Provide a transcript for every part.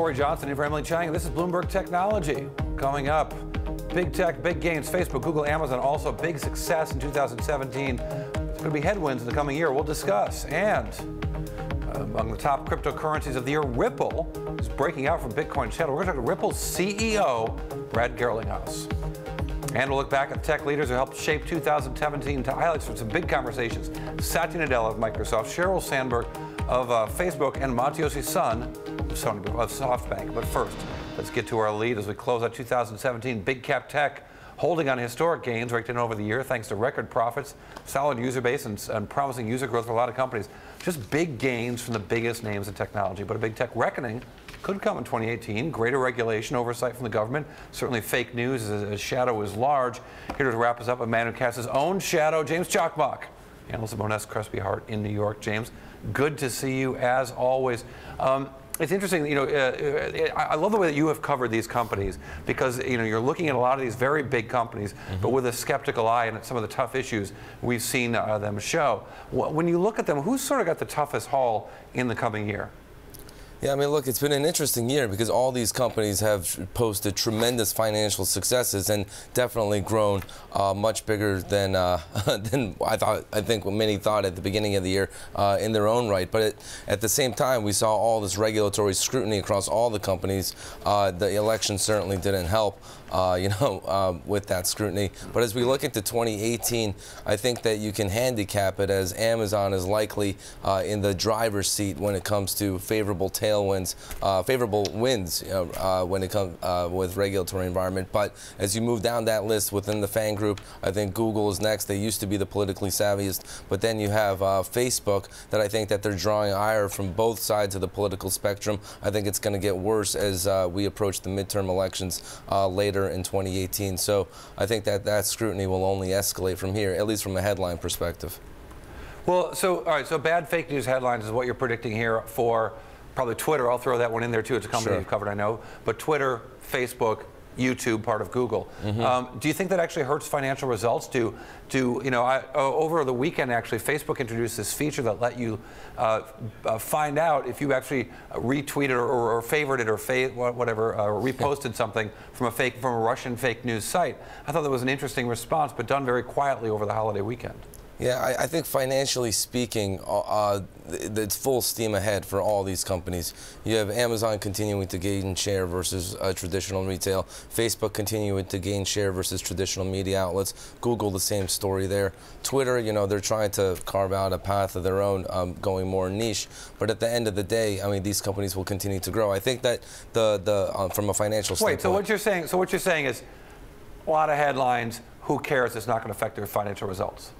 Corey Johnson in for Emily Chang. This is Bloomberg Technology. Coming up, big tech, big gains. Facebook, Google, Amazon, also big success in 2017. There's going to be headwinds in the coming year. We'll discuss. And among the top cryptocurrencies of the year, Ripple is breaking out from Bitcoin shadow. We're going to talk to Ripple's CEO, Brad Garlinghouse. And we'll look back at tech leaders who helped shape 2017 to highlights from some big conversations. Satya Nadella of Microsoft, Sheryl Sandberg of Facebook, and Mateusz Son of SoftBank. But first, let's get to our lead as we close out 2017. Big cap tech holding on historic gains raked in over the year thanks to record profits, solid user base, and promising user growth for a lot of companies. Just big gains from the biggest names in technology. But a big tech reckoning could come in 2018. Greater regulation, oversight from the government. Certainly fake news as shadow is large. Here to wrap us up, a man who casts his own shadow, James Cakmak, analyst of Monness Crespi Hart in New York. James, good to see you as always. It's interesting, I love the way that you have covered these companies because, you're looking at a lot of these very big companies, but with a skeptical eye and at some of the tough issues we've seen them show. When you look at them, who's sort of got the toughest haul in the coming year? Yeah, I mean, look, it's been an interesting year because all these companies have posted tremendous financial successes and definitely grown much bigger than I think what many thought at the beginning of the year in their own right. But at the same time, we saw all this regulatory scrutiny across all the companies. The election certainly didn't help, with that scrutiny. But as we look into 2018, I think that you can handicap it as Amazon is likely in the driver's seat when it comes to favorable tailwinds, favorable wins when it comes with regulatory environment. But as you move down that list within the FANG group, I think Google is next. They used to be the politically savviest, but then you have Facebook that I think that they're drawing ire from both sides of the political spectrum. I think it's going to get worse as we approach the midterm elections later in 2018. So I think that scrutiny will only escalate from here, at least from a headline perspective. Well, all right, so bad fake news headlines is what you're predicting here for probably Twitter. I'll throw that one in there too. It's a company Sure. you've covered, I know. But Twitter, Facebook, YouTube, part of Google. Do you think that actually hurts financial results? Over the weekend, actually, Facebook introduced this feature that let you find out if you actually retweeted or favorited or reposted something from a Russian fake news site. I thought that was an interesting response, but done very quietly over the holiday weekend. Yeah, I think financially speaking, it's full steam ahead for all these companies. You have Amazon continuing to gain share versus traditional retail, Facebook continuing to gain share versus traditional media outlets, Google the same story there. Twitter, they're trying to carve out a path of their own, going more niche. But at the end of the day, I mean, these companies will continue to grow. I think that from a financial standpoint. Wait, so what you're saying is a lot of headlines. Who cares? It's not going to affect their financial results.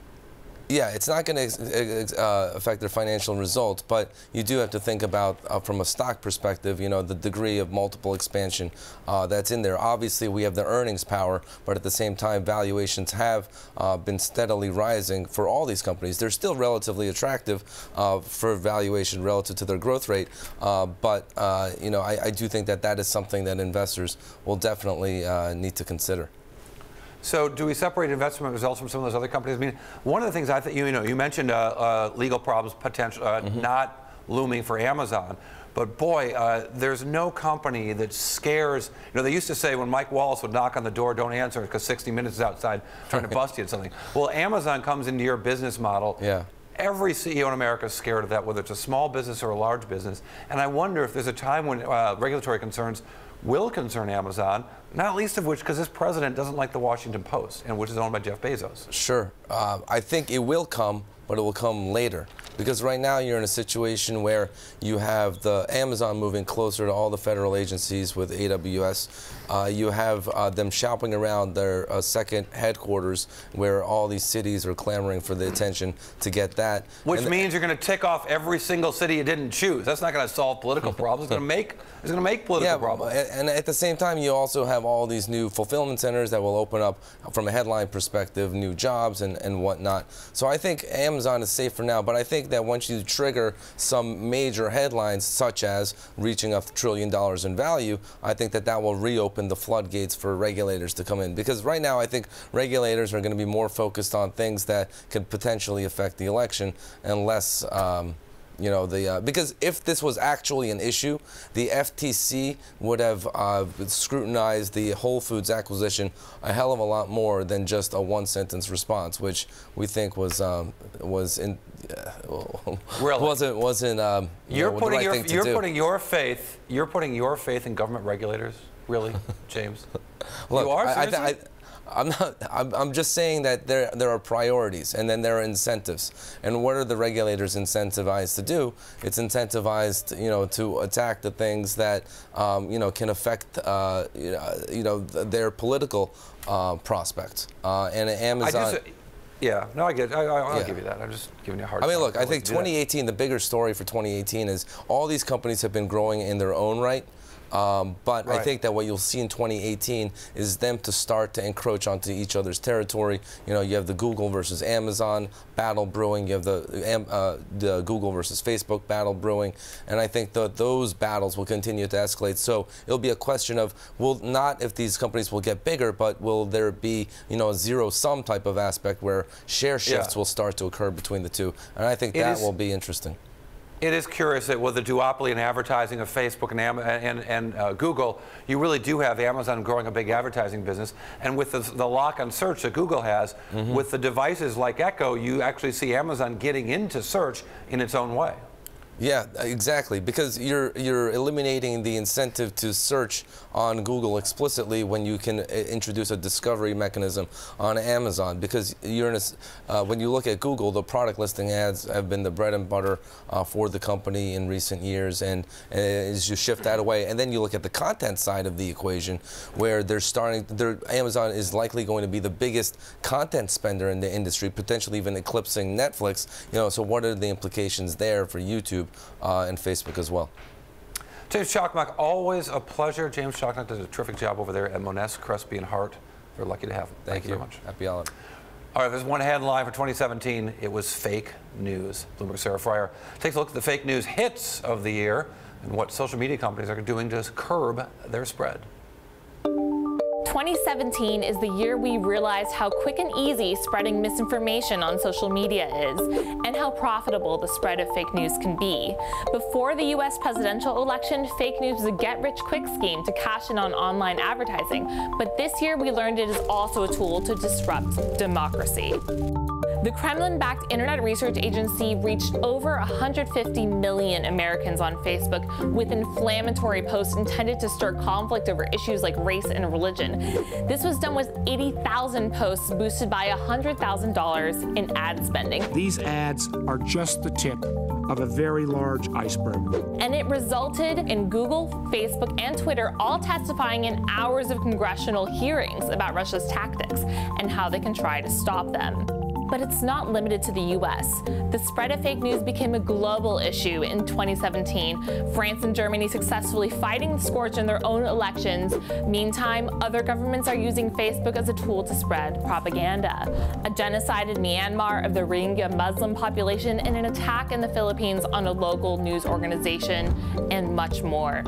Yeah, it's not going to affect their financial results, but you do have to think about, from a stock perspective, the degree of multiple expansion that's in there. Obviously, we have the earnings power, but at the same time, valuations have been steadily rising for all these companies. They're still relatively attractive for valuation relative to their growth rate, but I do think that is something that investors will definitely need to consider. So do we separate investment results from some of those other companies? I mean, one of the things I think, you mentioned legal problems potential not looming for Amazon, but boy, there's no company that scares. They used to say when Mike Wallace would knock on the door, don't answer because 60 Minutes is outside trying to bust you at something. Well, Amazon comes into your business model. Yeah. Every CEO in America is scared of that, whether it's a small business or a large business. And I wonder if there's a time when regulatory concerns will concern Amazon, not least of which because this president doesn't like the Washington Post, and which is owned by Jeff Bezos. Sure. I think it will come, but it will come later. Because right now you're in a situation where you have the Amazon moving closer to all the federal agencies with AWS. You have them shopping around their second headquarters where all these cities are clamoring for the attention to get that. Which means you're going to tick off every single city you didn't choose. That's not going to solve political problems. It's going to make political problems. And at the same time, you also have all these new fulfillment centers that will open up, from a headline perspective, new jobs and whatnot. So I think Amazon is safe for now, but I think that once you trigger some major headlines, such as reaching $1 trillion in value, I think that will reopen the floodgates for regulators to come in. Because right now, I think regulators are going to be more focused on things that could potentially affect the election and less you know, because if this was actually an issue, the FTC would have scrutinized the Whole Foods acquisition a hell of a lot more than just a one-sentence response, which we think was wasn't you're putting your faith in government regulators, really, James? Look, you are. I'm just saying that there are priorities, and then there are incentives. And what are the regulators incentivized to do? It's incentivized, you know, to attack the things that, you know, can affect, their political prospects. And Amazon. Yeah, no, I get it. I'll give you that. I'm just giving you a hard time. I mean, look, I think 2018, the bigger story for 2018 is all these companies have been growing in their own right. But I think that what you'll see in 2018 is them to start to encroach onto each other's territory. You know, you have the Google versus Amazon battle brewing. You have the Google versus Facebook battle brewing. And I think that those battles will continue to escalate. So it'll be a question of, not if these companies will get bigger, but will there be, you know, a zero-sum type of aspect where share shifts will start to occur between the two. And I think that will be interesting. It is curious that with the duopoly in advertising of Facebook and Google, you really do have Amazon growing a big advertising business. And with the lock on search that Google has, with the devices like Echo, you actually see Amazon getting into search in its own way. Yeah, exactly, because you're eliminating the incentive to search on Google explicitly when you can introduce a discovery mechanism on Amazon, because you're in when you look at Google, the product listing ads have been the bread and butter for the company in recent years, and as you shift that away, and then you look at the content side of the equation, where Amazon is likely going to be the biggest content spender in the industry, potentially even eclipsing Netflix. You know, so what are the implications there for YouTube and Facebook as well? James Cakmak, always a pleasure. James Cakmak does a terrific job over there at Moness, Crespi, and Hart. We're lucky to have him. Thank you very much. Happy holiday. All right, there's one headline for 2017. It was fake news. Bloomberg's Sarah Fryer takes a look at the fake news hits of the year and what social media companies are doing to curb their spread. 2017 is the year we realized how quick and easy spreading misinformation on social media is, and how profitable the spread of fake news can be. Before the U.S. presidential election, fake news was a get-rich-quick scheme to cash in on online advertising, but this year we learned it is also a tool to disrupt democracy. The Kremlin-backed internet research agency reached over 150 million Americans on Facebook with inflammatory posts intended to stir conflict over issues like race and religion. This was done with 80,000 posts boosted by $100,000 in ad spending. These ads are just the tip of a very large iceberg. And it resulted in Google, Facebook, and Twitter all testifying in hours of congressional hearings about Russia's tactics and how they can try to stop them. But it's not limited to the U.S. The spread of fake news became a global issue in 2017. France and Germany successfully fighting the scourge in their own elections. Meantime, other governments are using Facebook as a tool to spread propaganda. A genocide in Myanmar of the Rohingya Muslim population, and an attack in the Philippines on a local news organization, and much more.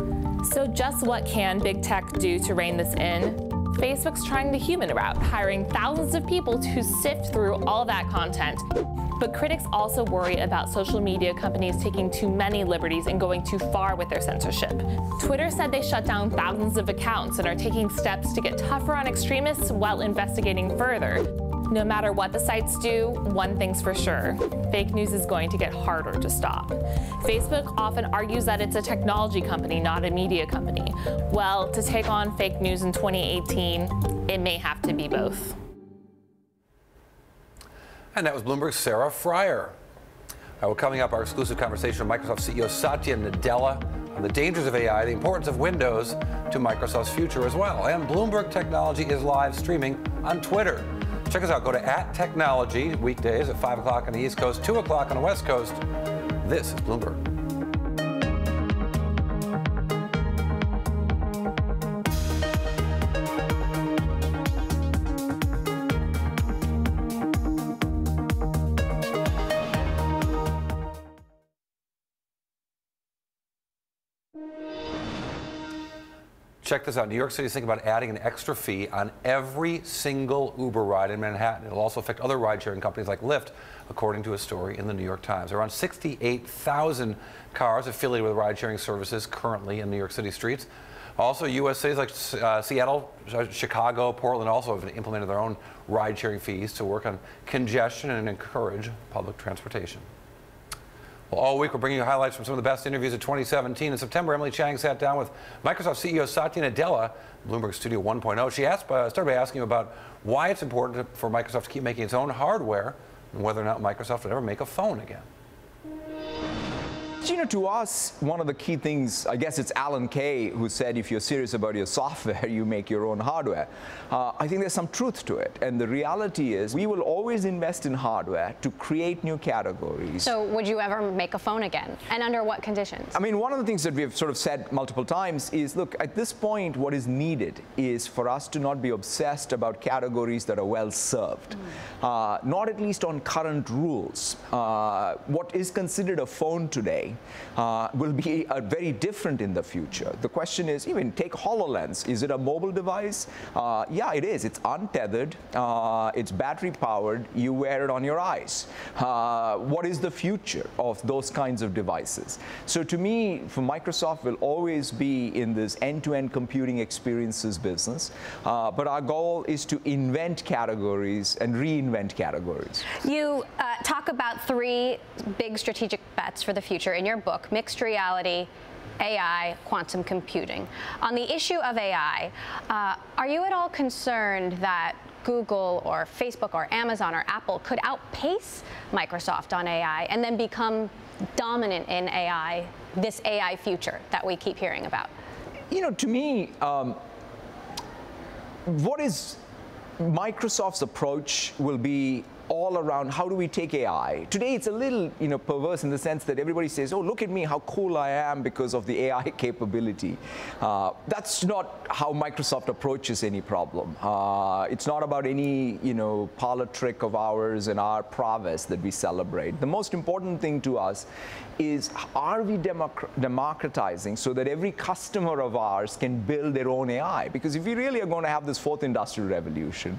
So just what can big tech do to rein this in? Facebook's trying the human route, hiring thousands of people to sift through all that content. But critics also worry about social media companies taking too many liberties and going too far with their censorship. Twitter said they shut down thousands of accounts and are taking steps to get tougher on extremists while investigating further. No matter what the sites do, one thing's for sure: fake news is going to get harder to stop. Facebook often argues that it's a technology company, not a media company. Well, to take on fake news in 2018, it may have to be both. And that was Bloomberg's Sarah Fryer. Well, coming up, our exclusive conversation with Microsoft CEO Satya Nadella on the dangers of AI, the importance of Windows to Microsoft's future as well. And Bloomberg Technology is live streaming on Twitter. Check us out. Go to @technology weekdays at 5 o'clock on the East Coast, 2 o'clock on the West Coast. This is Bloomberg. Check this out. New York City is thinking about adding an extra fee on every single Uber ride in Manhattan. It'll also affect other ride-sharing companies like Lyft, according to a story in the New York Times. Around 68,000 cars affiliated with ride-sharing services currently in New York City streets. Also, U.S. cities like Seattle, Chicago, Portland also have implemented their own ride-sharing fees to work on congestion and encourage public transportation. Well, all week we're bringing you highlights from some of the best interviews of 2017. In September, Emily Chang sat down with Microsoft CEO Satya Nadella, Bloomberg Studio 1.0. She started by asking him about why it's important for Microsoft to keep making its own hardware and whether or not Microsoft would ever make a phone again. You know, to us, one of the key things, I guess it's Alan Kay who said, if you're serious about your software, you make your own hardware. I think there's some truth to it. And the reality is we will always invest in hardware to create new categories. So would you ever make a phone again? And under what conditions? I mean, one of the things that we've sort of said multiple times is, look, at this point, what is needed is for us to not be obsessed about categories that are well served. Not at least on current rules. What is considered a phone today will be very different in the future. The question is, even take HoloLens. Is it a mobile device? Yeah, it is. It's untethered. It's battery powered. You wear it on your eyes. What is the future of those kinds of devices? So to me, for Microsoft will always be in this end-to-end computing experiences business. But our goal is to invent categories and reinvent categories. You talk about 3 big strategic bets for the future in your book: mixed reality, AI, quantum computing. On the issue of AI, are you at all concerned that Google or Facebook or Amazon or Apple could outpace Microsoft on AI and then become dominant in AI, this AI future that we keep hearing about? You know, to me, what is Microsoft's approach will be all around how do we take AI. Today it's a little, perverse in the sense that everybody says, oh, look at me, how cool I am because of the AI capability. That's not how Microsoft approaches any problem. It's not about any, parlor trick of ours and our prowess that we celebrate. The most important thing to us is, are we democratizing so that every customer of ours can build their own AI? Because if we really are going to have this 4th industrial revolution,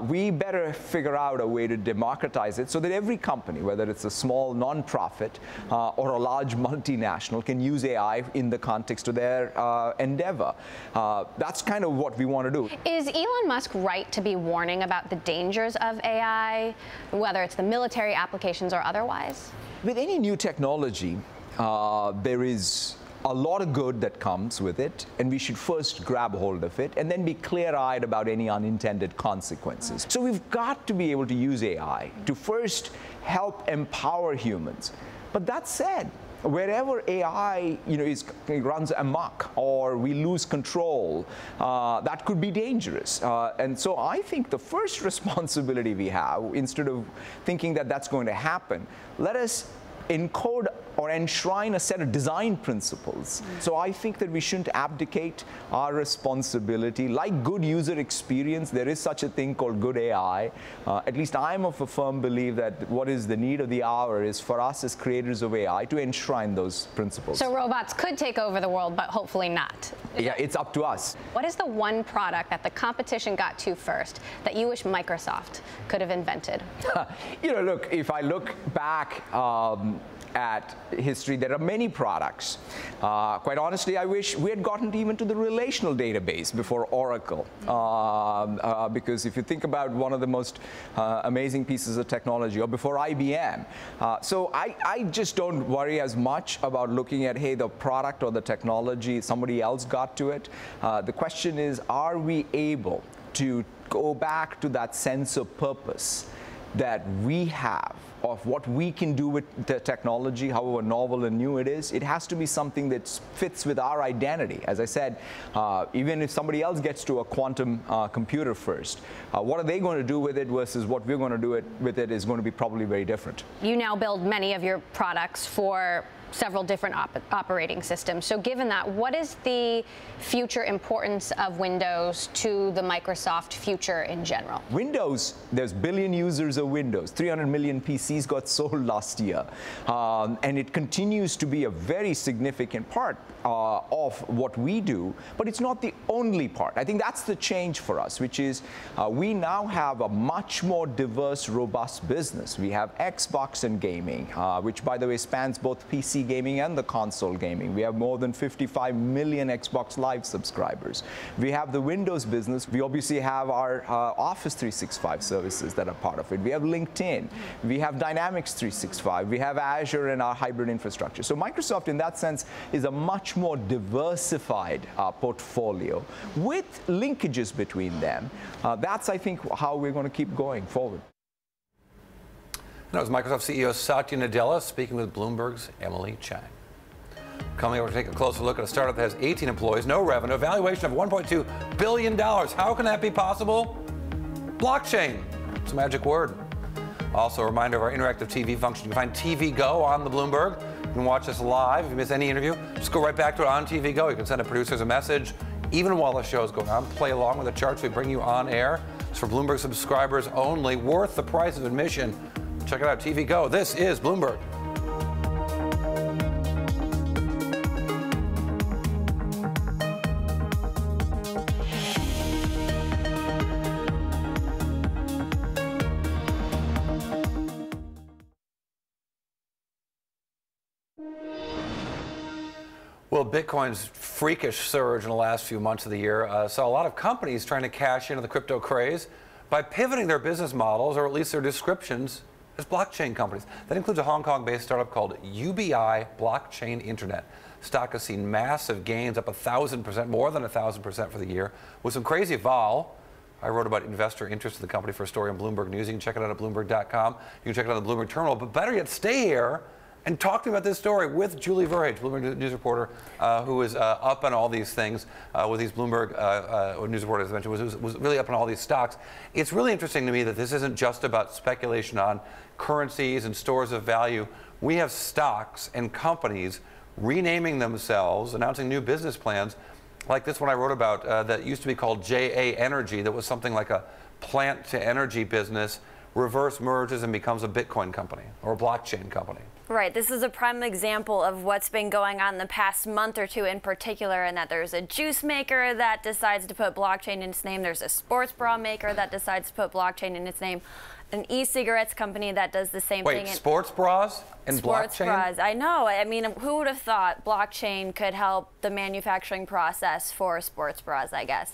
we better figure out a way to democratize it so that every company, whether it's a small nonprofit or a large multinational, can use AI in the context of their endeavor. That's kind of what we want to do. Is Elon Musk right to be warning about the dangers of AI, whether it's the military applications or otherwise? With any new technology, there is a lot of good that comes with it, and we should first grab hold of it and then be clear-eyed about any unintended consequences. So we've got to be able to use AI to first help empower humans. But that said, wherever AI runs amok or we lose control, that could be dangerous. And so I think the first responsibility we have, instead of thinking that that's going to happen, let us encode or enshrine a set of design principles. So I think that we shouldn't abdicate our responsibility. Like good user experience, there is such a thing called good AI. At least I'm of a firm belief that what is the need of the hour is for us as creators of AI to enshrine those principles. So robots could take over the world, but hopefully not. Yeah, it's up to us. What is the one product that the competition got to first that you wish Microsoft could have invented? Look, if I look back at history, there are many products. Quite honestly, I wish we had gotten even to the relational database before Oracle. Because if you think about one of the most amazing pieces of technology, or before IBM. So I just don't worry as much about looking at, hey, the product or the technology, somebody else got to it. The question is, are we able to go back to that sense of purpose that we have of what we can do with the technology, however novel and new it is? It has to be something that fits with our identity. As I said, even if somebody else gets to a quantum computer first, what are they going to do with it versus what we're going to do with it is going to be probably very different. You now build many of your products for several different operating systems. So given that, what is the future importance of Windows to the Microsoft future in general? Windows, there's billion users of Windows. 300 million PCs got sold last year. And it continues to be a very significant part of what we do, but it's not the only part. I think that's the change for us, which is we now have a much more diverse, robust business. We have Xbox and gaming, which, by the way, spans both PC gaming and the console gaming. We have more than 55 million Xbox Live subscribers. We have the Windows business. We obviously have our Office 365 services that are part of it. We have LinkedIn. We have Dynamics 365. We have Azure and our hybrid infrastructure. So Microsoft, in that sense, is a much more diversified portfolio with linkages between them. That's, I think, how we're going to keep going forward. That was Microsoft CEO Satya Nadella speaking with Bloomberg's Emily Chang. Coming over to take a closer look at a startup that has 18 employees, no revenue, a valuation of $1.2 billion. How can that be possible? Blockchain. It's a magic word. Also, a reminder of our interactive TV function. You can find TV Go on the Bloomberg. You can watch us live. If you miss any interview, just go right back to it on TV Go. You can send the producers a message, even while the show is going on. Play along with the charts we bring you on air. It's for Bloomberg subscribers only, worth the price of admission. Check it out, TV Go. This is Bloomberg. Well, Bitcoin's freakish surge in the last few months of the year saw a lot of companies trying to cash into the crypto craze by pivoting their business models, or at least their descriptions, as blockchain companies. That includes a Hong Kong-based startup called UBI Blockchain Internet. Stock has seen massive gains, up 1,000%, more than 1,000% for the year, with some crazy vol. I wrote about investor interest in the company for a story on Bloomberg News. You can check it out at Bloomberg.com. You can check it out on the Bloomberg Terminal. But better yet, stay here and talk to me about this story with Julie Verhage, Bloomberg News reporter, who is up on all these things with these Bloomberg News reporters, as I mentioned, was really up on all these stocks. It's really interesting to me that this isn't just about speculation on currencies and stores of value. We have stocks and companies renaming themselves, announcing new business plans, like this one I wrote about that used to be called JA Energy, that was something like a plant-to-energy business, reverse merges and becomes a Bitcoin company or a blockchain company. Right. This is a prime example of what's been going on the past month or two in particular, and that there's a juice maker that decides to put blockchain in its name. There's a sports bra maker that decides to put blockchain in its name. An e-cigarettes company that does the same thing. Wait, sports bras and sports blockchain? Bras. I know. I mean, who would have thought blockchain could help the manufacturing process for sports bras, I guess.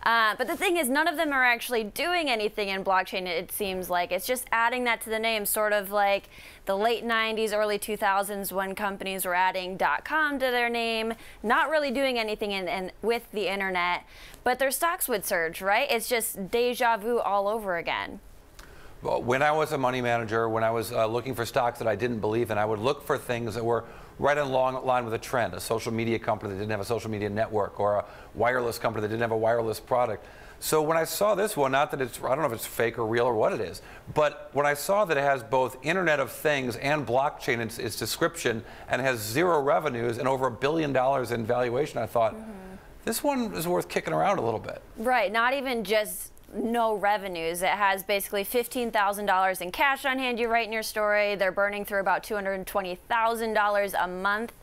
But the thing is, none of them are actually doing anything in blockchain, it seems like. It's just adding that to the name, sort of like the late 90s, early 2000s when companies were adding .com to their name, not really doing anything with the internet, but their stocks would surge, right? It's just deja vu all over again. Well, when I was a money manager, when I was looking for stocks that I didn't believe in, I would look for things that were right in line with a trend, a social media company that didn't have a social media network, or a wireless company that didn't have a wireless product. So when I saw this one, not that it's, I don't know if it's fake or real or what it is, but when I saw that it has both Internet of Things and blockchain in its description and has zero revenues and over $1 billion in valuation, I thought, this one is worth kicking around a little bit. Right, not even just no revenues. It has basically $15,000 in cash on hand. You write in your story they're burning through about $220,000 a month.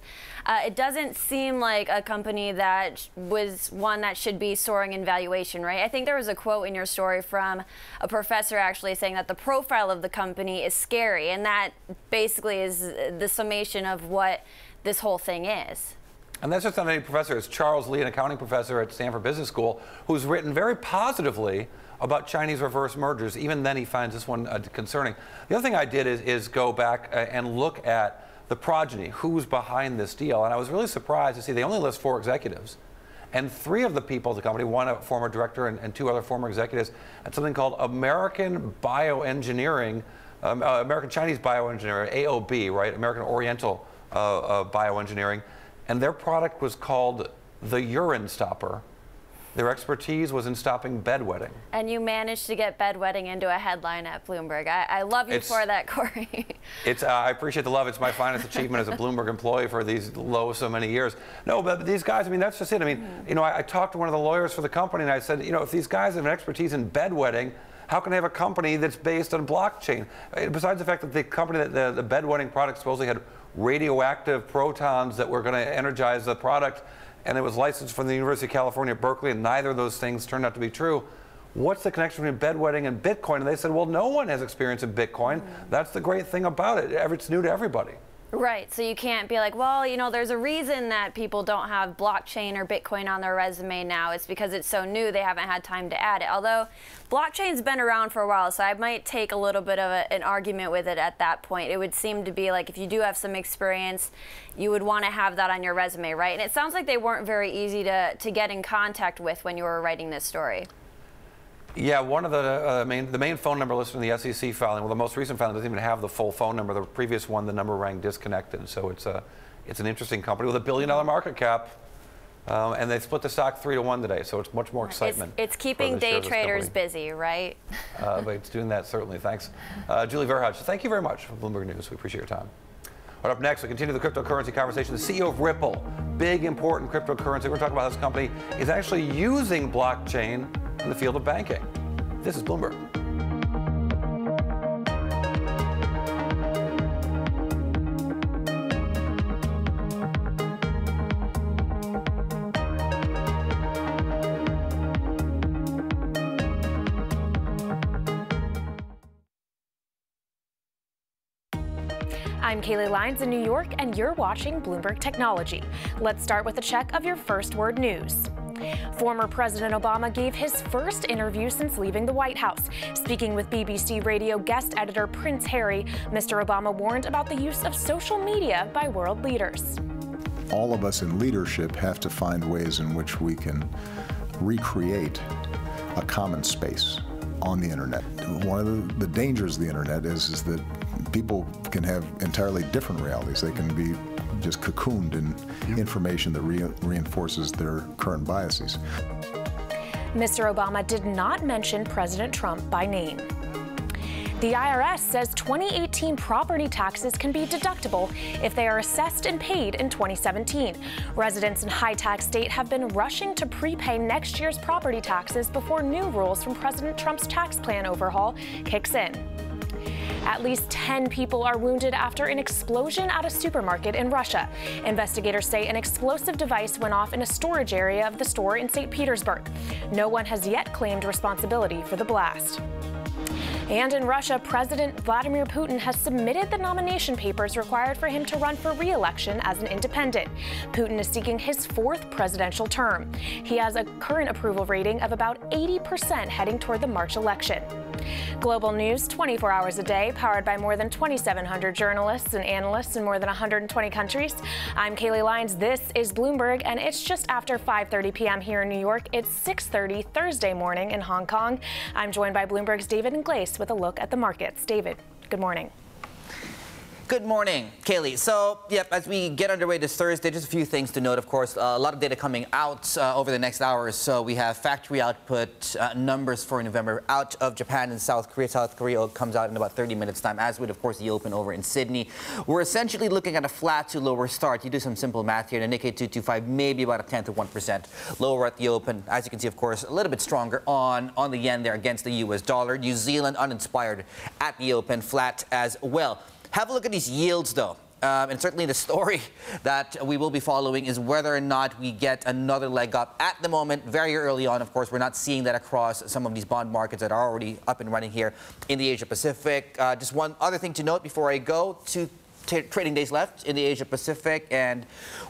It doesn't seem like a company that was one that should be soaring in valuation, right? I think there was a quote in your story from a professor actually saying that the profile of the company is scary, and that basically is the summation of what this whole thing is. And that's just not any professor. It's Charles Lee, an accounting professor at Stanford Business School, who's written very positively about Chinese reverse mergers. Even then, he finds this one concerning. The other thing I did is go back and look at the progeny, who's behind this deal. And I was really surprised to see they only list 4 executives. And 3 of the people at the company, one a former director and 2 other former executives, at something called American Bioengineering, American Chinese Bioengineering, AOB, right? American Oriental Bioengineering. And their product was called the urine stopper. Their expertise was in stopping bedwetting. And you managed to get bedwetting into a headline at Bloomberg. I love you for that, Corey. I appreciate the love. It's my finest achievement as a Bloomberg employee for these so many years. No, but these guys, I mean, that's just it. I mean, you know, I talked to one of the lawyers for the company, and I said, you know, if these guys have an expertise in bedwetting, how can they have a company that's based on blockchain? Besides the fact that the company, the bedwetting product supposedly had radioactive protons that were going to energize the product, and it was licensed from the University of California at Berkeley, and neither of those things turned out to be true. What's the connection between bedwetting and Bitcoin? And they said, well, no one has experience in Bitcoin. That's the great thing about it. It's new to everybody. Right, so you can't be like, well, you know, there's a reason that people don't have blockchain or Bitcoin on their resume now. It's because it's so new, they haven't had time to add it. Although blockchain's been around for a while, so I might take a little bit of an argument with it at that point. It would seem to be like if you do have some experience, you would want to have that on your resume, right? And it sounds like they weren't very easy to get in contact with when you were writing this story. Yeah, one of the main phone number listed in the SEC filing, well, the most recent filing doesn't even have the full phone number. The previous one, the number rang disconnected. So it's an interesting company with $1 billion market cap, and they split the stock 3-to-1 today. So it's much more excitement. It's keeping day traders busy, right? But it's doing that certainly. Thanks, Julie Verhage. Thank you very much for Bloomberg News. We appreciate your time. Right, up next, we continue the cryptocurrency conversation. The CEO of Ripple, big important cryptocurrency. We're talking about how this company is actually using blockchain in the field of banking. This is Bloomberg. I'm Kaylee Lyons in New York, and you're watching Bloomberg Technology. Let's start with a check of your first word news. Former President Obama gave his first interview since leaving the White House. Speaking with BBC radio guest editor Prince Harry, Mr. Obama warned about the use of social media by world leaders. All of us in leadership have to find ways in which we can recreate a common space on the internet. One of the dangers of the internet is that people can have entirely different realities. They can be just cocooned in information that reinforces their current biases. Mr. Obama did not mention President Trump by name. The IRS says 2018 property taxes can be deductible if they are assessed and paid in 2017. Residents in high-tax state have been rushing to prepay next year's property taxes before new rules from President Trump's tax plan overhaul kicks in. At least 10 people are wounded after an explosion at a supermarket in Russia. Investigators say an explosive device went off in a storage area of the store in St. Petersburg. No one has yet claimed responsibility for the blast. And in Russia, President Vladimir Putin has submitted the nomination papers required for him to run for re-election as an independent. Putin is seeking his fourth presidential term. He has a current approval rating of about 80% heading toward the March election. Global news 24 hours a day, powered by more than 2,700 journalists and analysts in more than 120 countries. I'm Kaylee Lyons. This is Bloomberg, and it's just after 5:30 p.m. here in New York. It's 6:30 Thursday morning in Hong Kong. I'm joined by Bloomberg's David Inglace with a look at the markets. David, good morning. Good morning, Kaylee. So, as we get underway this Thursday, just a few things to note, of course. A lot of data coming out over the next hour or so. We have factory output numbers for November out of Japan and South Korea. South Korea comes out in about 30 minutes' time, as would, of course, the open over in Sydney. We're essentially looking at a flat to lower start. You do some simple math here. The Nikkei 225, maybe about a tenth of 1% lower at the open. As you can see, of course, a little bit stronger on the yen there against the U.S. dollar. New Zealand uninspired at the open, flat as well. Have a look at these yields, though. And certainly the story that we will be following is whether or not we get another leg up. At the moment, very early on, of course, we're not seeing that across some of these bond markets that are already up and running here in the Asia Pacific. Just one other thing to note before I go to trading days left in the Asia Pacific, and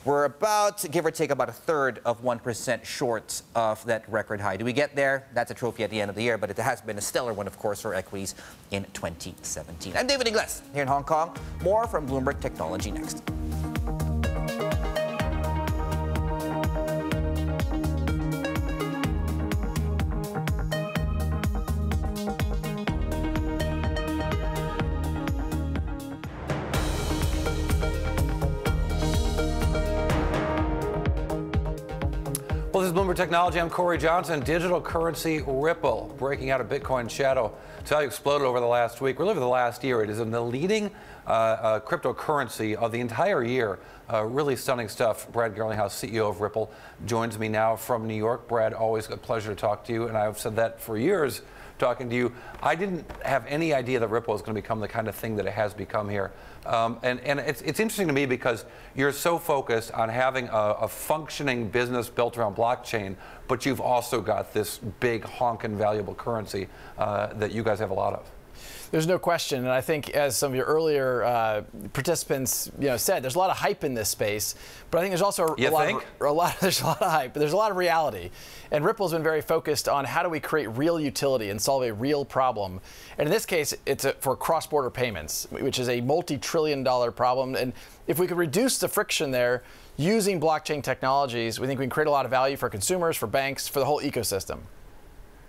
we're about, give or take, about a third of 1% short of that record high. Do we get there? That's a trophy at the end of the year, but it has been a stellar one, of course, for equities in 2017. I'm David Inglace here in Hong Kong. More from Bloomberg Technology next. Well, Well, this is Bloomberg Technology. I'm Corey Johnson. Digital currency Ripple breaking out of Bitcoin shadow. It's how it exploded over the last week, really over the last year. It is in the leading cryptocurrency of the entire year. Really stunning stuff. Brad Garlinghouse, CEO of Ripple, joins me now from New York. Brad, always a pleasure to talk to you, and I've said that for years talking to you. I didn't have any idea that Ripple is going to become the kind of thing that it has become here. And it's interesting to me because you're so focused on having a functioning business built around blockchain, but you've also got this big honkin' valuable currency that you guys have a lot of. There's no question, and I think as some of your earlier participants said, there's a lot of hype in this space, but I think there's also there's a lot of hype, but there's a lot of reality. And Ripple's been very focused on how do we create real utility and solve a real problem. And in this case, it's for cross-border payments, which is a multi-trillion-dollar problem. And if we could reduce the friction there using blockchain technologies, we think we can create a lot of value for consumers, for banks, for the whole ecosystem.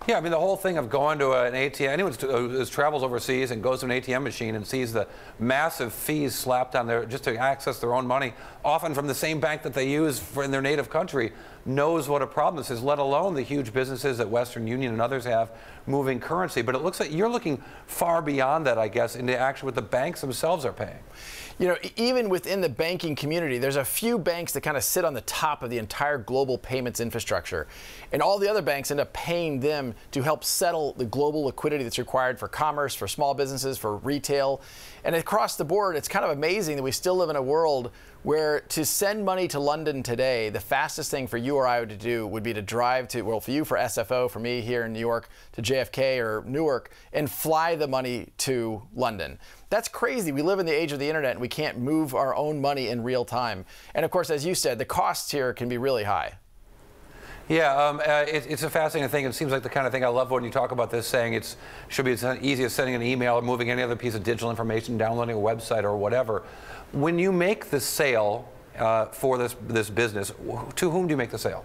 Yeah, I mean, the whole thing of going to an ATM, anyone who travels overseas and goes to an ATM machine and sees the massive fees slapped on there just to access their own money, often from the same bank that they use in their native country, knows what a problem this is, let alone the huge businesses that Western Union and others have moving currency. But it looks like you're looking far beyond that, I guess, into actually what the banks themselves are paying. Even within the banking community, there's a few banks that kind of sit on the top of the entire global payments infrastructure. And all the other banks end up paying them to help settle the global liquidity that's required for commerce, for small businesses, for retail. And across the board, it's kind of amazing that we still live in a world where to send money to London today, the fastest thing for you or I to do would be to drive to, well, for you, for SFO, for me here in New York, to JFK or Newark, and fly the money to London. That's crazy. We live in the age of the internet and we can't move our own money in real time. And of course, as you said, the costs here can be really high. Yeah, it's a fascinating thing. It seems like the kind of thing I love when you talk about this, saying it should be as easy as sending an email or moving any other piece of digital information, downloading a website or whatever. When you make the sale for this business, to whom do you make the sale?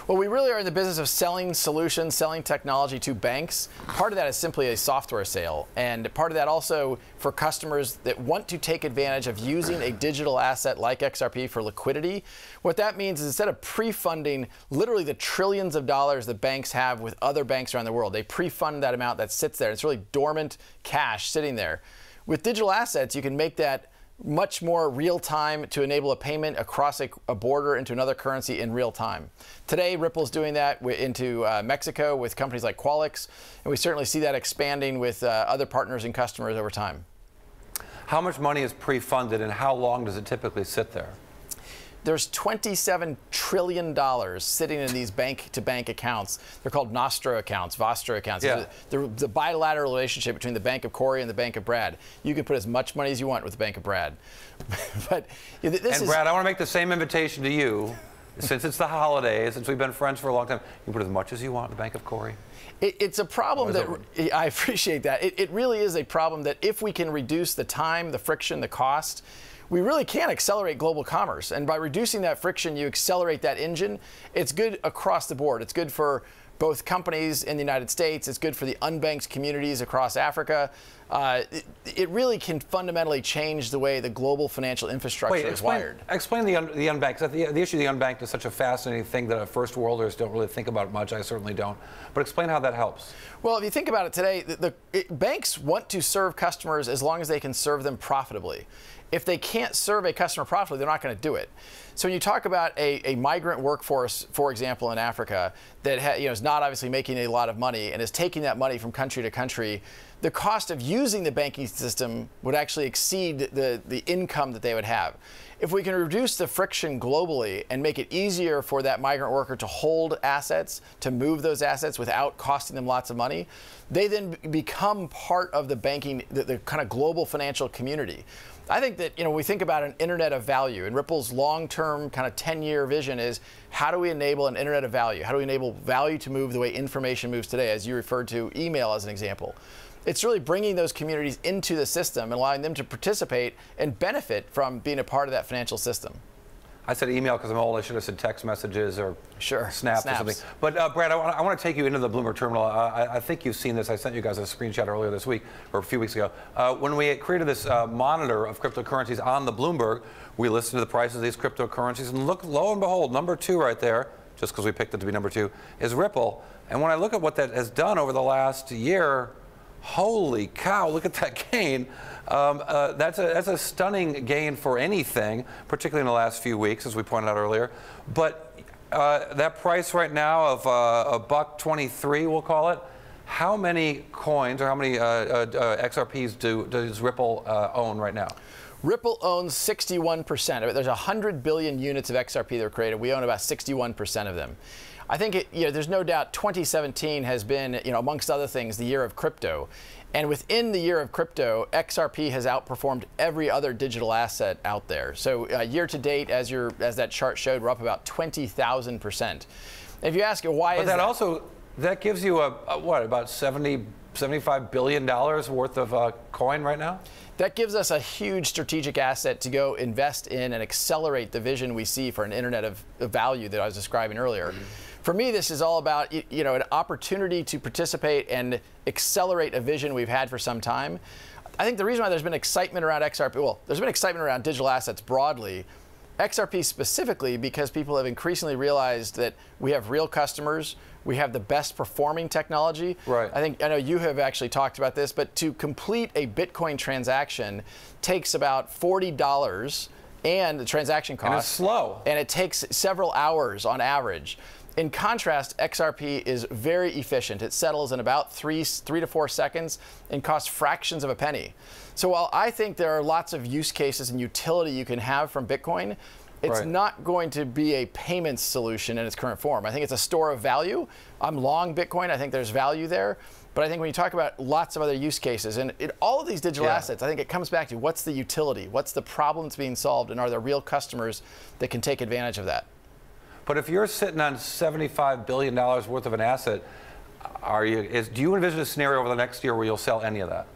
Well, we really are in the business of selling solutions, selling technology to banks. Part of that is simply a software sale. And part of that also for customers that want to take advantage of using a digital asset like XRP for liquidity. What that means is instead of pre-funding literally the trillions of dollars that banks have with other banks around the world, they pre-fund that amount that sits there. It's really dormant cash sitting there. With digital assets, you can make that much more real time to enable a payment across a border into another currency in real time. Today, Ripple's doing that into Mexico with companies like Qualix, and we certainly see that expanding with other partners and customers over time. How much money is pre-funded and how long does it typically sit there? There's $27 trillion sitting in these bank-to-bank accounts. They're called Nostro accounts, Vostro accounts. Yeah. The bilateral relationship between the Bank of Corey and the Bank of Brad. You can put as much money as you want with the Bank of Brad. But Brad, I want to make the same invitation to you. Since it's the holidays, since we've been friends for a long time, you can put as much as you want in the Bank of Corey. It's a problem that, I appreciate that. It really is a problem that if we can reduce the time, the friction, the cost, we really can accelerate global commerce. And by reducing that friction, you accelerate that engine. It's good across the board. It's good for both companies in the United States. It's good for the unbanked communities across Africa. It really can fundamentally change the way the global financial infrastructure is wired. Explain the unbanked. The issue of the unbanked is such a fascinating thing that first worlders don't really think about much. I certainly don't. But explain how that helps. Well, if you think about it today, banks want to serve customers as long as they can serve them profitably. If they can't serve a customer profitably, they're not going to do it. So when you talk about a migrant workforce, for example, in Africa, that is not obviously making a lot of money and is taking that money from country to country, the cost of using the banking system would actually exceed the income that they would have. If we can reduce the friction globally and make it easier for that migrant worker to hold assets, to move those assets without costing them lots of money, they then become part of the banking, the kind of global financial community. I think that, we think about an internet of value, and Ripple's long-term kind of 10-year vision is how do we enable an internet of value? How do we enable value to move the way information moves today, as you referred to email as an example? It's really bringing those communities into the system and allowing them to participate and benefit from being a part of that financial system. I said email because I'm old. I should have said text messages or snaps or something. But Brad, I want to take you into the Bloomberg terminal. I think you've seen this. I sent you guys a screenshot earlier this week, or a few weeks ago. When we created this monitor of cryptocurrencies on the Bloomberg, we listed the prices of these cryptocurrencies, and look, lo and behold, number 2 right there, just because we picked it to be number 2, is Ripple. And when I look at what that has done over the last year, holy cow, look at that gain. That's a stunning gain for anything, particularly in the last few weeks, as we pointed out earlier. But that price right now of $1.23, we'll call it, how many coins or how many XRPs does Ripple own right now? Ripple owns 61% of it. There's 100 billion units of XRP that were created. We own about 61% of them. I think there's no doubt 2017 has been, amongst other things, the year of crypto. And within the year of crypto, XRP has outperformed every other digital asset out there. So year to date, as that chart showed, we're up about 20,000%. If you ask why is that? That gives you about $75 billion worth of coin right now? That gives us a huge strategic asset to go invest in and accelerate the vision we see for an internet of value that I was describing earlier. For me, this is all about an opportunity to participate and accelerate a vision we've had for some time. I think the reason why there's been excitement around XRP, well, there's been excitement around digital assets broadly, XRP specifically because people have increasingly realized that we have real customers, we have the best performing technology. Right. I know you have actually talked about this, but to complete a Bitcoin transaction takes about $40 and the transaction cost. And it's slow. And it takes several hours on average. In contrast, XRP is very efficient. It settles in about 3 to 4 seconds and costs fractions of a penny. So while I think there are lots of use cases and utility you can have from Bitcoin, it's not going to be a payments solution in its current form. I think it's a store of value. I'm long Bitcoin. I think there's value there. But I think when you talk about lots of other use cases, and all of these digital assets, I think it comes back to what's the utility, what's the problem that's being solved, and are there real customers that can take advantage of that? But if you're sitting on $75 billion worth of an asset, do you envision a scenario over the next year where you'll sell any of that?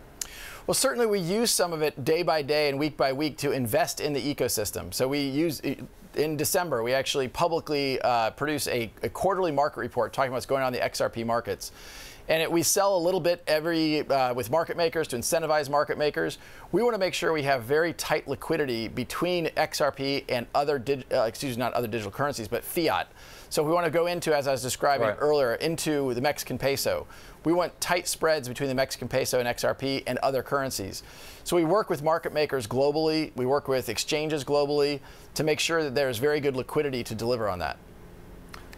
Well, certainly we use some of it day by day and week by week to invest in the ecosystem. So we use, in December, we actually publicly produce a quarterly market report talking about what's going on in the XRP markets. And we sell a little bit with market makers to incentivize market makers. We want to make sure we have very tight liquidity between XRP and other, not other digital currencies, but fiat. So we want to go into, as I was describing earlier, into the Mexican peso. We want tight spreads between the Mexican peso and XRP and other currencies. So we work with market makers globally. We work with exchanges globally to make sure that there's very good liquidity to deliver on that.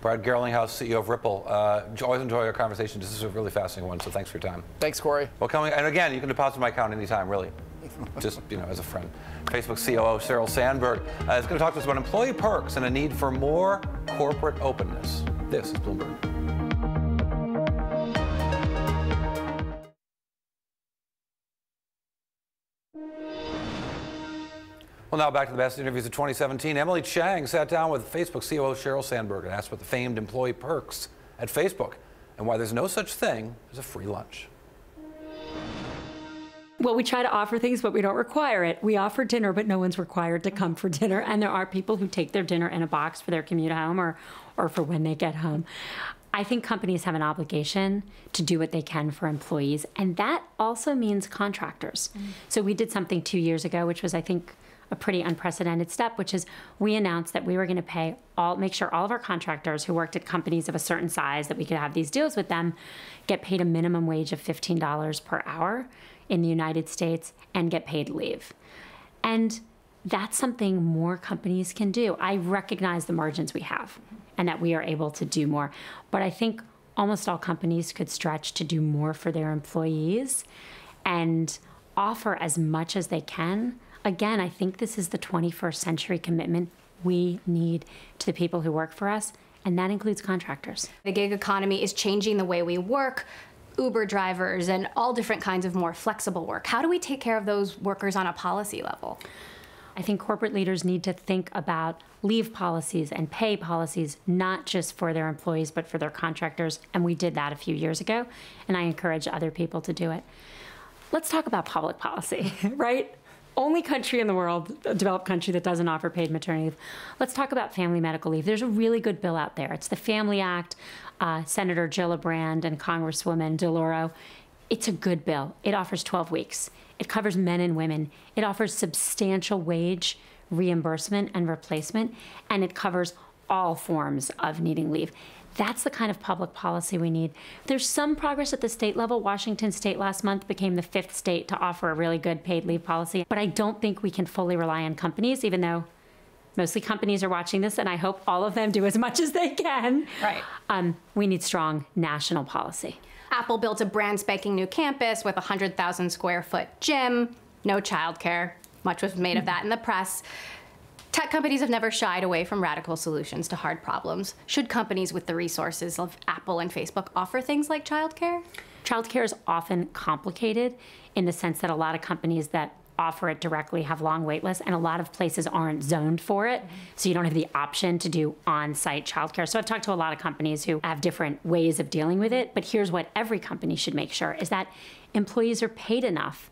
Brad Garlinghouse, CEO of Ripple. Always enjoy our conversation. This is a really fascinating one, so thanks for your time. Thanks, Corey. Well, and again, you can deposit my account anytime, really. Just, as a friend. Facebook COO Sheryl Sandberg is going to talk to us about employee perks and a need for more corporate openness. This is Bloomberg. Well, now back to the best interviews of 2017. Emily Chang sat down with Facebook COO Sheryl Sandberg and asked about the famed employee perks at Facebook and why there's no such thing as a free lunch. Well, we try to offer things, but we don't require it. We offer dinner, but no one's required to come for dinner. And there are people who take their dinner in a box for their commute home or for when they get home. I think companies have an obligation to do what they can for employees, and that also means contractors. So we did something 2 years ago, which was, I think, a pretty unprecedented step, which is we announced that we were going to make sure all of our contractors who worked at companies of a certain size that we could have these deals with them get paid a minimum wage of $15 per hour in the United States and get paid leave. And that's something more companies can do. I recognize the margins we have and that we are able to do more, but I think almost all companies could stretch to do more for their employees and offer as much as they can. Again, I think this is the 21st century commitment we need to the people who work for us, and that includes contractors. The gig economy is changing the way we work, Uber drivers and all different kinds of more flexible work. How do we take care of those workers on a policy level? I think corporate leaders need to think about leave policies and pay policies, not just for their employees, but for their contractors, and we did that a few years ago, and I encourage other people to do it. Let's talk about public policy, right? Only country in the world, a developed country, that doesn't offer paid maternity leave. Let's talk about family medical leave. There's a really good bill out there. It's the Family Act, Senator Gillibrand and Congresswoman DeLauro. It's a good bill. It offers 12 weeks. It covers men and women. It offers substantial wage reimbursement and replacement, and it covers all forms of needing leave. That's the kind of public policy we need. There's some progress at the state level. Washington State last month became the 5th state to offer a really good paid leave policy. But I don't think we can fully rely on companies, even though mostly companies are watching this, and I hope all of them do as much as they can. Right. We need strong national policy. Apple built a brand spanking new campus with a 100,000 square foot gym, no childcare. Much was made of that in the press. Tech companies have never shied away from radical solutions to hard problems. Should companies with the resources of Apple and Facebook offer things like childcare? Childcare is often complicated in the sense that a lot of companies that offer it directly have long wait lists, and a lot of places aren't zoned for it, so you don't have the option to do on-site childcare. So I've talked to a lot of companies who have different ways of dealing with it, but here's what every company should make sure is that employees are paid enough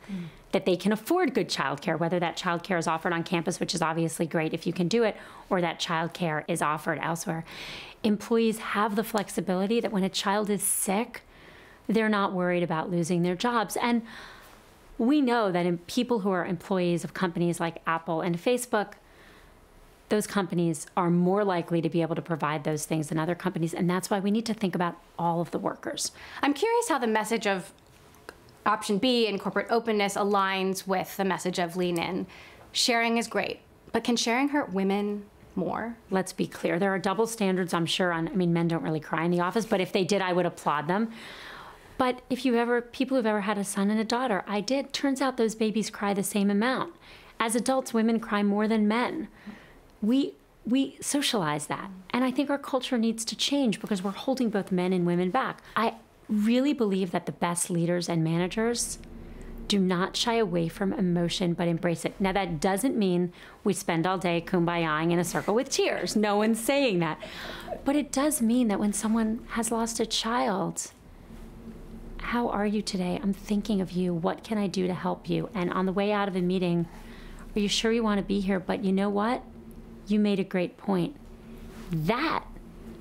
that they can afford good childcare, whether that childcare is offered on campus, which is obviously great if you can do it, or that childcare is offered elsewhere. Employees have the flexibility that when a child is sick, they're not worried about losing their jobs. And we know that in people who are employees of companies like Apple and Facebook, those companies are more likely to be able to provide those things than other companies, and that's why we need to think about all of the workers. I'm curious how the message of option B and corporate openness aligns with the message of lean in. Sharing is great, but can sharing hurt women more? Let's be clear, there are double standards, I'm sure, on, men don't really cry in the office, but if they did, I would applaud them. But if people who've ever had a son and a daughter, I did, turns out those babies cry the same amount. As adults, women cry more than men. We socialize that. And I think our culture needs to change because we're holding both men and women back. I really believe that the best leaders and managers do not shy away from emotion, but embrace it. Now, that doesn't mean we spend all day kumbayaing in a circle with tears. No one's saying that. But it does mean that when someone has lost a child, how are you today? I'm thinking of you. What can I do to help you? And on the way out of a meeting, are you sure you want to be here? But you know what? You made a great point. That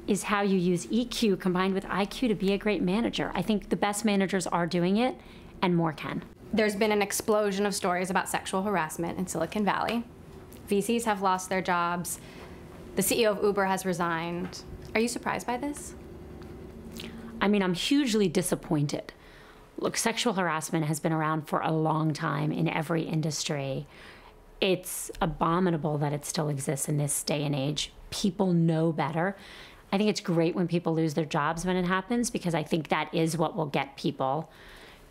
is how you use EQ combined with IQ to be a great manager. I think the best managers are doing it, and more can. There's been an explosion of stories about sexual harassment in Silicon Valley. VCs have lost their jobs. The CEO of Uber has resigned. Are you surprised by this? I'm hugely disappointed. Look, sexual harassment has been around for a long time in every industry. It's abominable that it still exists in this day and age. People know better. I think it's great when people lose their jobs when it happens, because I think that is what will get people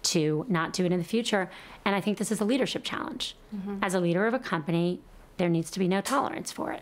to not do it in the future. And I think this is a leadership challenge. As a leader of a company, there needs to be no tolerance for it.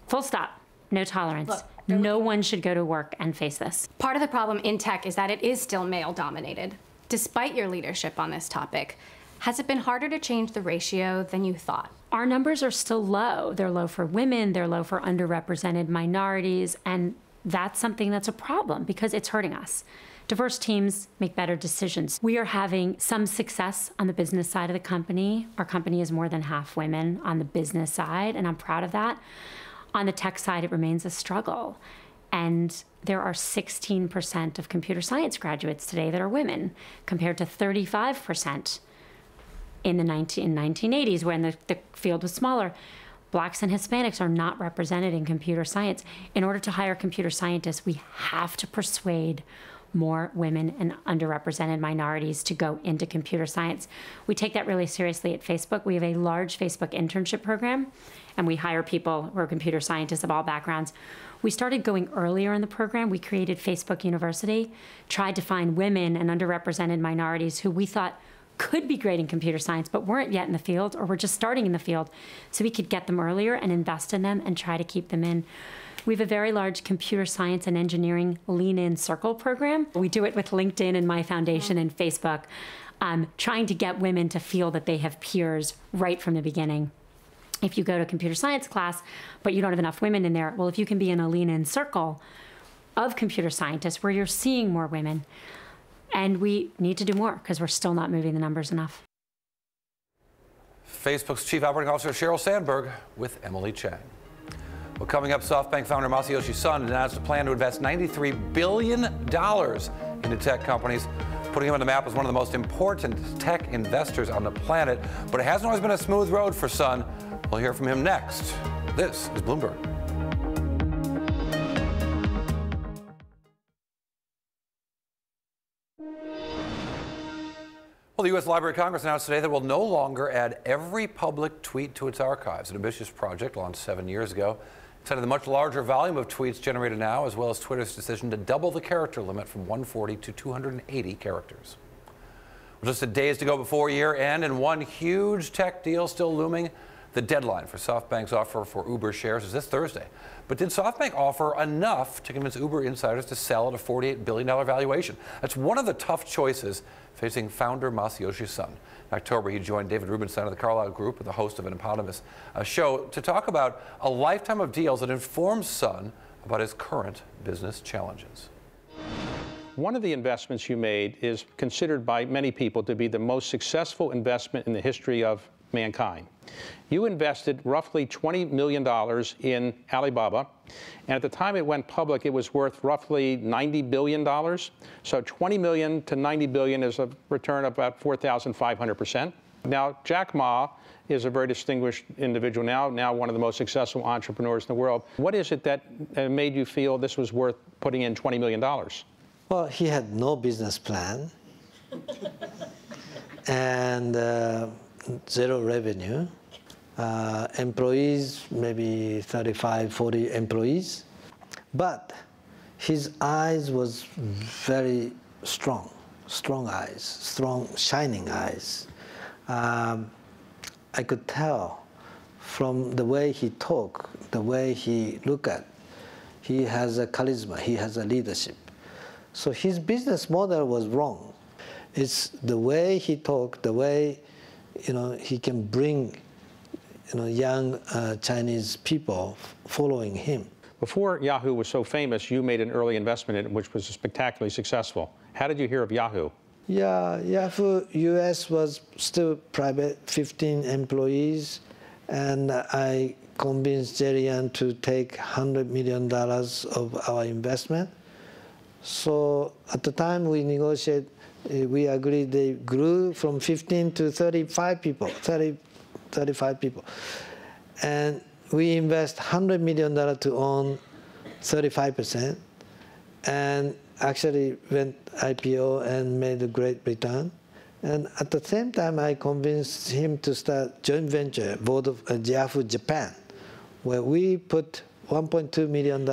Full stop. No tolerance. Look, no one should go to work and face this. Part of the problem in tech is that it is still male-dominated. Despite your leadership on this topic, has it been harder to change the ratio than you thought? Our numbers are still low. They're low for women, they're low for underrepresented minorities, and that's something that's a problem because it's hurting us. Diverse teams make better decisions. We are having some success on the business side of the company. Our company is more than half women on the business side, and I'm proud of that. On the tech side, it remains a struggle. And there are 16% of computer science graduates today that are women, compared to 35% in the 1980s when the field was smaller. Blacks and Hispanics are not represented in computer science. In order to hire computer scientists, we have to persuade more women and underrepresented minorities to go into computer science. We take that really seriously at Facebook. We have a large Facebook internship program, and we hire people who are computer scientists of all backgrounds. We started going earlier in the program. We created Facebook University, tried to find women and underrepresented minorities who we thought could be great in computer science but weren't yet in the field or were just starting in the field, so we could get them earlier and invest in them and try to keep them in. We have a very large computer science and engineering lean-in circle program. We do it with LinkedIn and my foundation and Facebook, trying to get women to feel that they have peers right from the beginning. If you go to a computer science class, but you don't have enough women in there, well, if you can be in a lean-in circle of computer scientists where you're seeing more women, and we need to do more because we're still not moving the numbers enough. Facebook's Chief Operating Officer Sheryl Sandberg with Emily Chang. Well, coming up, SoftBank founder Masayoshi Son announced a plan to invest $93 billion into tech companies, putting him on the map as one of the most important tech investors on the planet. But it hasn't always been a smooth road for Son. We'll hear from him next. This is Bloomberg. Well, the U.S. Library of Congress announced today that it will no longer add every public tweet to its archives, an ambitious project launched 7 years ago. It cited the much larger volume of tweets generated now, as well as Twitter's decision to double the character limit from 140 to 280 characters. Just days to go before year end, and one huge tech deal still looming. The deadline for SoftBank's offer for Uber shares is this Thursday. But did SoftBank offer enough to convince Uber insiders to sell at a $48 billion valuation? That's one of the tough choices facing founder Masayoshi Son. In October, he joined David Rubenstein of the Carlyle Group, the host of an eponymous show, to talk about a lifetime of deals that informs Son about his current business challenges. One of the investments you made is considered by many people to be the most successful investment in the history of mankind. You invested roughly $20 million in Alibaba, and at the time it went public, it was worth roughly $90 billion. So $20 million to $90 billion is a return of about 4,500%. Now, Jack Ma is a very distinguished individual now one of the most successful entrepreneurs in the world. What is it that made you feel this was worth putting in $20 million? Well, he had no business plan and zero revenue. Employees, maybe 35, 40 employees. But his eyes was very strong eyes, strong, shining eyes. I could tell from the way he talked, the way he looked at, he has a charisma, he has a leadership. So his business model was wrong. It's the way he talked, the way he can bring young Chinese people following him. Before Yahoo was so famous, you made an early investment in it, which was spectacularly successful. How did you hear of Yahoo? Yeah, Yahoo US was still private, 15 employees, and I convinced Jerry-Ann to take $100 million of our investment. So at the time we negotiated, we agreed they grew from 15 to 35 people, 35 people. And we invest $100 million to own 35%, and actually went IPO and made a great return. And at the same time, I convinced him to start joint venture, board of Yahoo Japan, where we put $1.2 million,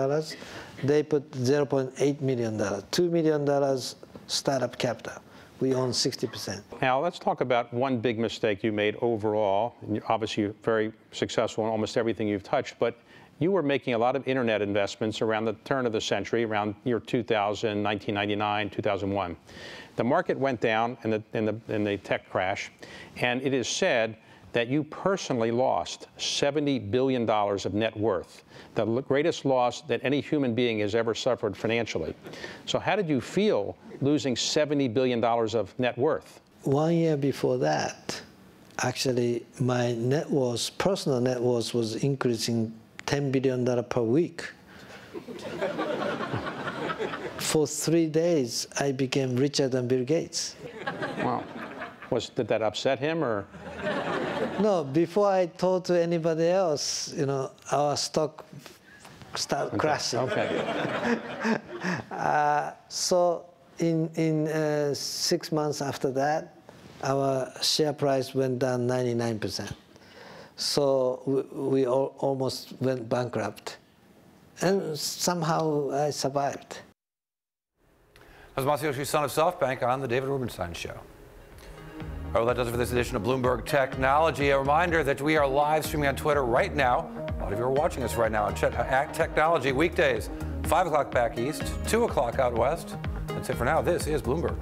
they put $0.8 million, $2 million startup capital. We own 60%. Now, let's talk about one big mistake you made overall. Obviously, you're very successful in almost everything you've touched, but you were making a lot of internet investments around the turn of the century, around year 2000, 1999, 2001. The market went down in the tech crash, and it is said that you personally lost $70 billion of net worth, the greatest loss that any human being has ever suffered financially. So how did you feel losing $70 billion of net worth? 1 year before that, actually, my net worth, personal net worth, was increasing $10 billion per week. For 3 days, I became richer than Bill Gates. Wow. Did that upset him, or? No, before I told to anybody else, our stock started crashing. Okay. So in 6 months after that, our share price went down 99%. So we almost went bankrupt. And somehow I survived. That was Masayoshi Son of SoftBank on the David Rubenstein Show. Well, that does it for this edition of Bloomberg Technology. A reminder that we are live streaming on Twitter right now. A lot of you are watching us right now on Technology weekdays, 5 o'clock back east, 2 o'clock out west. That's it for now. This is Bloomberg.